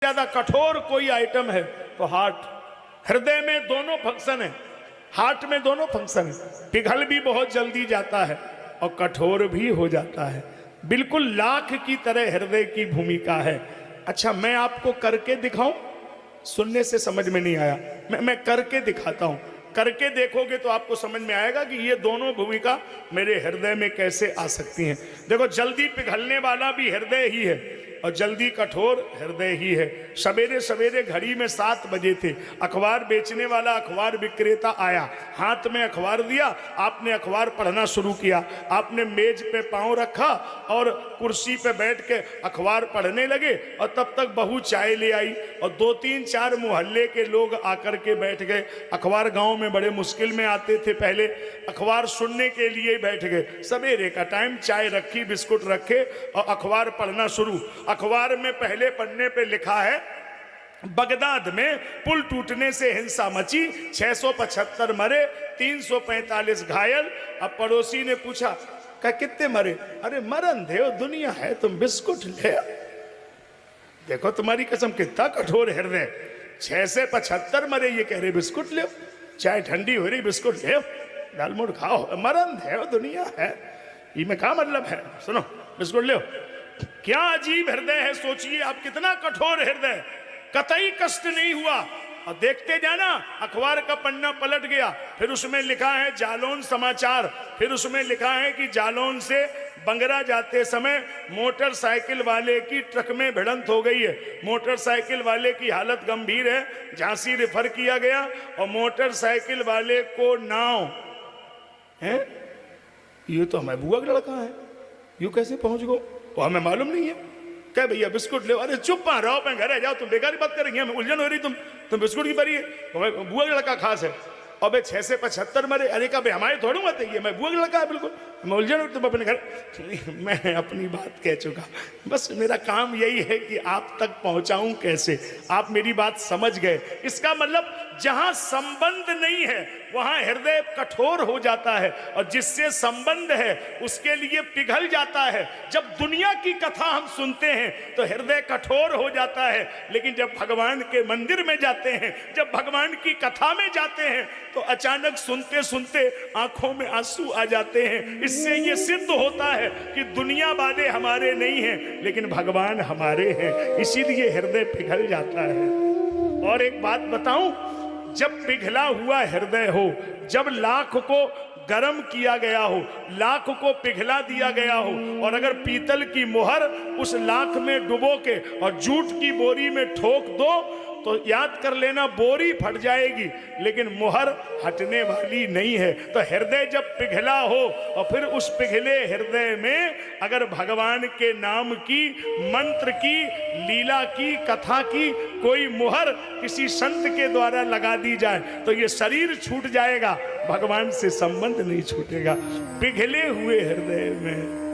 ज्यादा कठोर कोई आइटम है तो हार्ट। हृदय में दोनों फंक्शन है, हार्ट में दोनों फंक्शन है। पिघल भी बहुत जल्दी जाता है और कठोर भी हो जाता है। बिल्कुल लाख की तरह हृदय की भूमिका है। अच्छा, मैं आपको करके दिखाऊं? सुनने से समझ में नहीं आया, मैं करके दिखाता हूं। करके देखोगे तो आपको समझ में आएगा कि ये दोनों भूमिका मेरे हृदय में कैसे आ सकती हैं। देखो, जल्दी पिघलने वाला भी हृदय ही है और जल्दी कठोर हृदय ही है। सवेरे सवेरे घड़ी में 7 बजे थे, अखबार बेचने वाला अखबार विक्रेता आया, हाथ में अखबार दिया, आपने अखबार पढ़ना शुरू किया। आपने मेज पे पांव रखा और कुर्सी पे बैठ के अखबार पढ़ने लगे और तब तक बहू चाय ले आई और 2-3-4 मोहल्ले के लोग आकर के बैठ गए। अखबार गांव में बड़े मुश्किल में आते थे पहले, अखबार सुनने के लिए बैठ गए। सवेरे का टाइम, चाय रखी, बिस्कुट रखे और अखबार पढ़ना शुरू। अखबार में पहले पन्ने पे लिखा है, बगदाद में पुल टूटने से हिंसा मची, 675 मरे, 345 घायल। अब पड़ोसी ने पूछा, क्या कितने मरे? अरे मरन दे, दुनिया है, तुम बिस्कुट ले। देखो तुम्हारी कसम, कितना कठोर हृदय। 6 से 75 मरे, ये कह रहे बिस्कुट ले। चाय ठंडी हो रही, बिस्कुट ले, दालमोट खाओ, मरन दे, दुनिया है। ये में क्या मतलब है? सुनो, बिस्कुट ले। क्या अजीब हृदय है, सोचिए आप, कितना कठोर हृदय। कतई कष्ट नहीं हुआ और देखते जाना, अखबार का पन्ना पलट गया, फिर उसमें लिखा है जालौन समाचार। फिर उसमें लिखा है कि जालौन से बंगरा जाते समय मोटरसाइकिल वाले की ट्रक में भिड़ंत हो गई है। मोटरसाइकिल वाले की हालत गंभीर है, झांसी रेफर किया गया और मोटरसाइकिल वाले को नाव है। ये तो हमारे बुआ का लड़का है, यू कैसे पहुंच गो? वो हमें मालूम नहीं है। क्या भैया बिस्कुट ले? अरे चुप पा रहो, मैं घर आ जाओ, तुम बेकार बात करेंगे, हमें उलझन हो रही, तुम बिस्कुट की बारी है, बुआ का लड़का खास है। और भाई 6 से 75 मरे, अरे का भाई हमारे थोड़ी मत है, मैं बुआ का लड़का है, बिल्कुल मैं उलझन हो, तुम अपने घर। मैं अपनी बात कह चुका, बस मेरा काम यही है कि आप तक पहुंचाऊं कैसे। आप मेरी बात समझ गए। इसका मतलब जहां संबंध नहीं है वहां हृदय कठोर हो जाता है और जिससे संबंध है उसके लिए पिघल जाता है। जब दुनिया की कथा हम सुनते हैं तो हृदय कठोर हो जाता है, लेकिन जब भगवान के मंदिर में जाते हैं, जब भगवान की कथा में जाते हैं तो अचानक सुनते सुनते आंखों में आंसू आ जाते हैं। इससे ये सिद्ध होता है कि दुनिया वाले हमारे नहीं हैं लेकिन भगवान हमारे हैं, इसीलिए हृदय पिघल जाता है। और एक बात बताऊं, जब पिघला हुआ हृदय हो, जब लाख को गर्म किया गया हो, लाख को पिघला दिया गया हो और अगर पीतल की मोहर उस लाख में डुबो के और जूट की बोरी में ठोक दो तो याद कर लेना, बोरी फट जाएगी लेकिन मोहर हटने वाली नहीं है। तो हृदय जब पिघला हो और फिर उस पिघले हृदय में अगर भगवान के नाम की, मंत्र की, लीला की, कथा की कोई मुहर किसी संत के द्वारा लगा दी जाए तो ये शरीर छूट जाएगा, भगवान से संबंध नहीं छूटेगा। पिघले हुए हृदय में